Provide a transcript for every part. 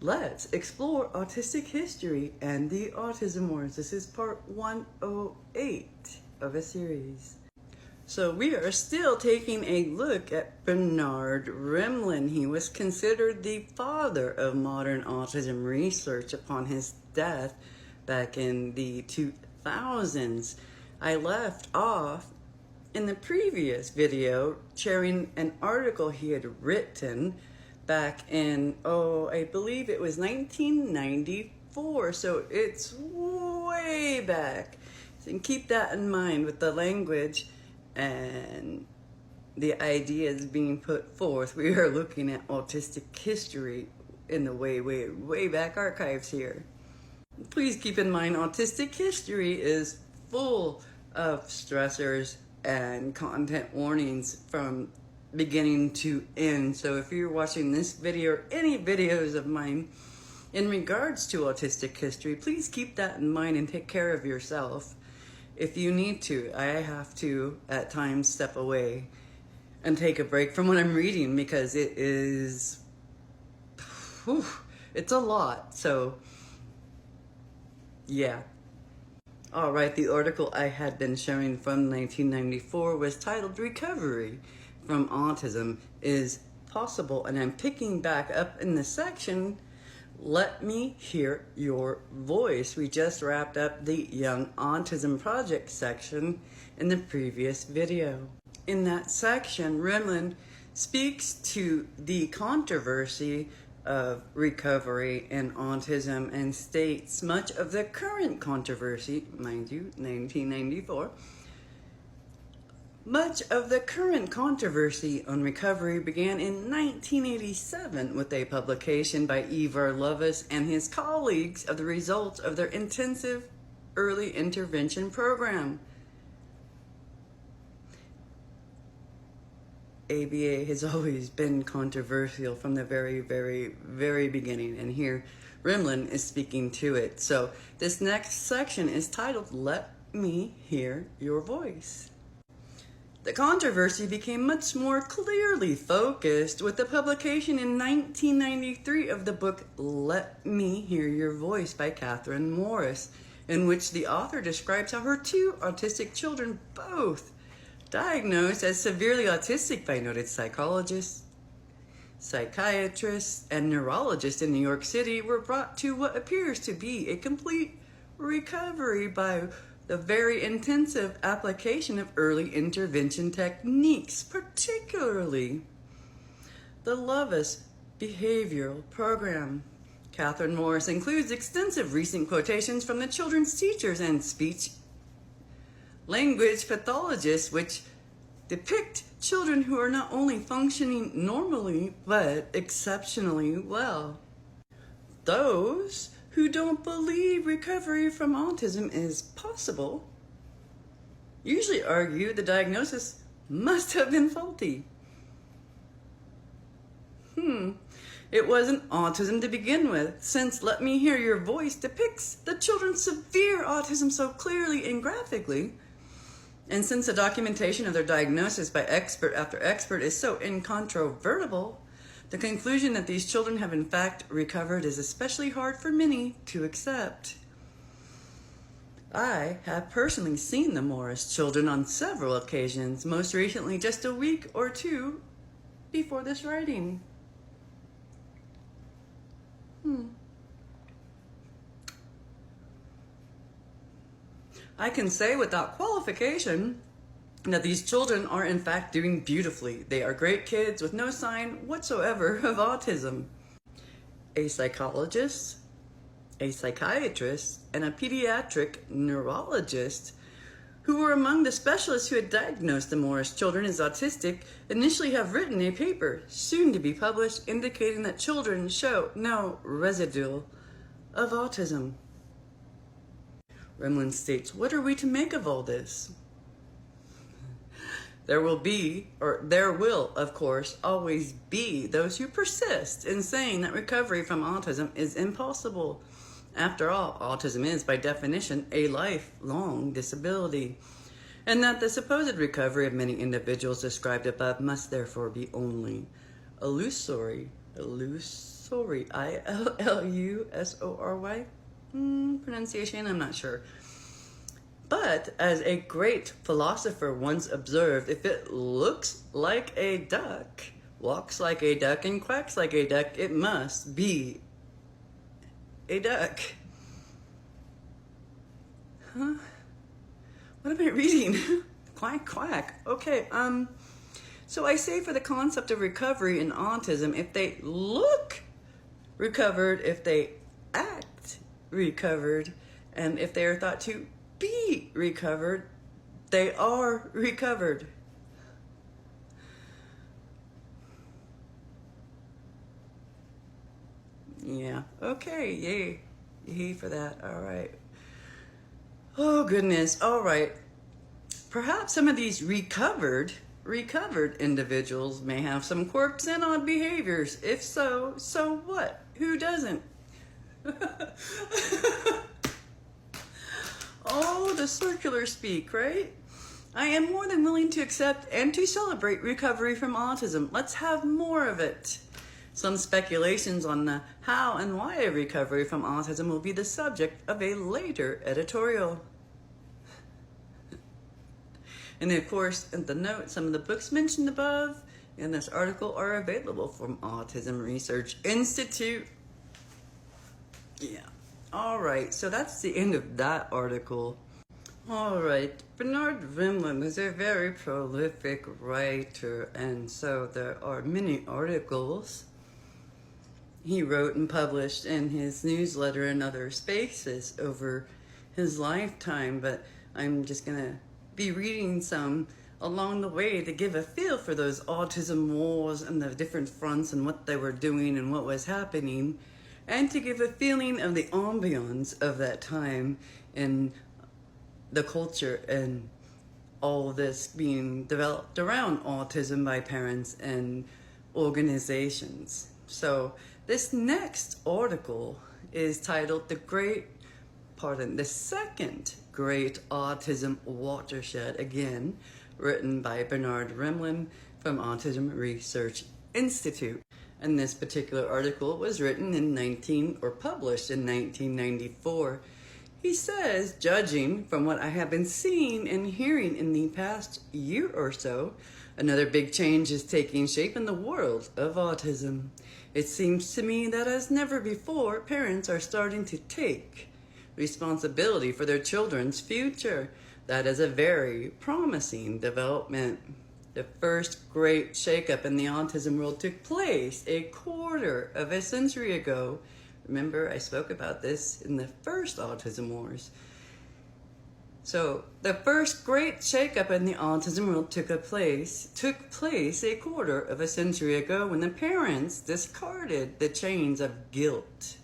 Let's explore autistic history and the Autism Wars. This is part 108 of a series. So we are still taking a look at Bernard Rimland. He was considered the father of modern autism research upon his death back in the 2000s. I left off in the previous video sharing an article he had written back in, I believe it was 1994, so it's way back. So keep that in mind with the language and the ideas being put forth. We are looking at autistic history in the way back archives here. Please keep in mind, autistic history is full of stressors and content warnings from beginning to end. So if you're watching this video or any videos of mine in regards to autistic history, please keep that in mind and take care of yourself. If you need to, I have to at times step away and take a break from what I'm reading because it is, it's a lot. So yeah. All right, the article I had been showing from 1994 was titled Recovery from Autism is Possible, and I'm picking back up in the section, Let Me Hear Your Voice. We just wrapped up the Young Autism Project section in the previous video. In that section, Rimland speaks to the controversy of recovery in autism and states much of the current controversy, mind you, 1994, much of the current controversy on recovery began in 1987 with a publication by Ivar Lovaas and his colleagues of the results of their intensive early intervention program. ABA has always been controversial from the very beginning, and here Rimland is speaking to it. So this next section is titled, Let Me Hear Your Voice. The controversy became much more clearly focused with the publication in 1993 of the book Let Me Hear Your Voice by Catherine Morris, in which the author describes how her two autistic children, both diagnosed as severely autistic by noted psychologists, psychiatrists, and neurologists in New York City, were brought to what appears to be a complete recovery by the very intensive application of early intervention techniques, particularly the Lovaas Behavioral Program. Catherine Morris includes extensive recent quotations from the children's teachers and speech language pathologists, which depict children who are not only functioning normally, but exceptionally well. Those who don't believe recovery from autism is possible usually argue the diagnosis must have been faulty. It wasn't autism to begin with, since Let Me Hear Your Voice depicts the children's severe autism so clearly and graphically, and since the documentation of their diagnosis by expert after expert is so incontrovertible, the conclusion that these children have in fact recovered is especially hard for many to accept. I have personally seen the Morris children on several occasions, most recently just a week or two before this writing. I can say without qualification that these children are in fact doing beautifully. They are great kids with no sign whatsoever of autism. A psychologist, a psychiatrist, and a pediatric neurologist who were among the specialists who had diagnosed the Morris children as autistic initially have written a paper, soon to be published, indicating that children show no residue of autism. Rimland states, what are we to make of all this? There will, of course, always be those who persist in saying that recovery from autism is impossible. After all, autism is, by definition, a lifelong disability, and that the supposed recovery of many individuals described above must therefore be only illusory. Illusory, Illusory. Pronunciation, I'm not sure. But as a great philosopher once observed, if it looks like a duck, walks like a duck, and quacks like a duck, it must be a duck. Huh? What am I reading? Quack, quack. Okay, so I say for the concept of recovery in autism, if they look recovered, if they act recovered, and if they are thought to be recovered, they are recovered. Yeah, okay, yay. Yay for that, all right. Oh, goodness, all right. Perhaps some of these recovered individuals may have some quirks and odd behaviors. If so, so what? Who doesn't? Oh, the circular speak, right? I am more than willing to accept and to celebrate recovery from autism. Let's have more of it. Some speculations on the how and why of recovery from autism will be the subject of a later editorial. And of course, in the note, some of the books mentioned above in this article are available from Autism Research Institute. Yeah. All right, so that's the end of that article. All right, Bernard Rimland was a very prolific writer, and so there are many articles he wrote and published in his newsletter and other spaces over his lifetime, but I'm just gonna be reading some along the way to give a feel for those autism wars and the different fronts and what they were doing and what was happening, and to give a feeling of the ambiance of that time and the culture and all this being developed around autism by parents and organizations. So this next article is titled the second Great Autism Watershed, again, written by Bernard Rimland from Autism Research Institute. And this particular article was written in published in 1994. He says, judging from what I have been seeing and hearing in the past year or so, another big change is taking shape in the world of autism. It seems to me that as never before, parents are starting to take responsibility for their children's future. That is a very promising development. The first great shakeup in the autism world took place a quarter of a century ago. Remember, I spoke about this in the first Autism Wars. So the first great shakeup in the autism world took place a quarter of a century ago when the parents discarded the chains of guilt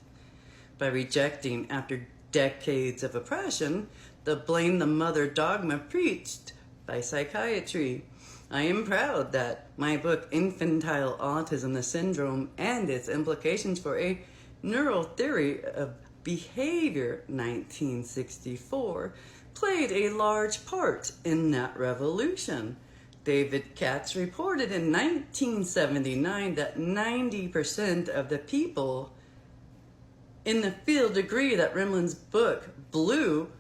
by rejecting, after decades of oppression, the blame the mother dogma preached by psychiatry. I am proud that my book, Infantile Autism, the Syndrome and Its Implications for a Neural Theory of Behavior, 1964, played a large part in that revolution. David Katz reported in 1979 that 90% of the people in the field agree that Rimland's book blew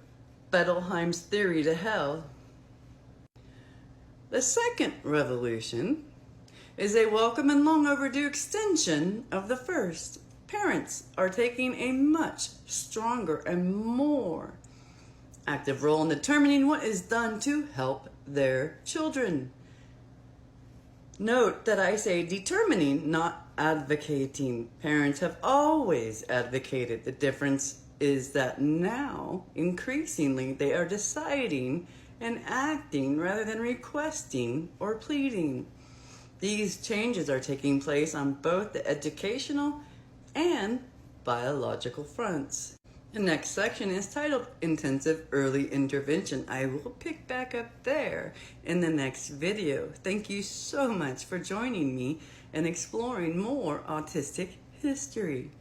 Bettelheim's theory to hell. The second revolution is a welcome and long overdue extension of the first. Parents are taking a much stronger and more active role in determining what is done to help their children. Note that I say determining, not advocating. Parents have always advocated. The difference is that now, increasingly, they are deciding and acting rather than requesting or pleading. These changes are taking place on both the educational and biological fronts. The next section is titled Intensive Early Intervention. I will pick back up there in the next video. Thank you so much for joining me and exploring more autistic history.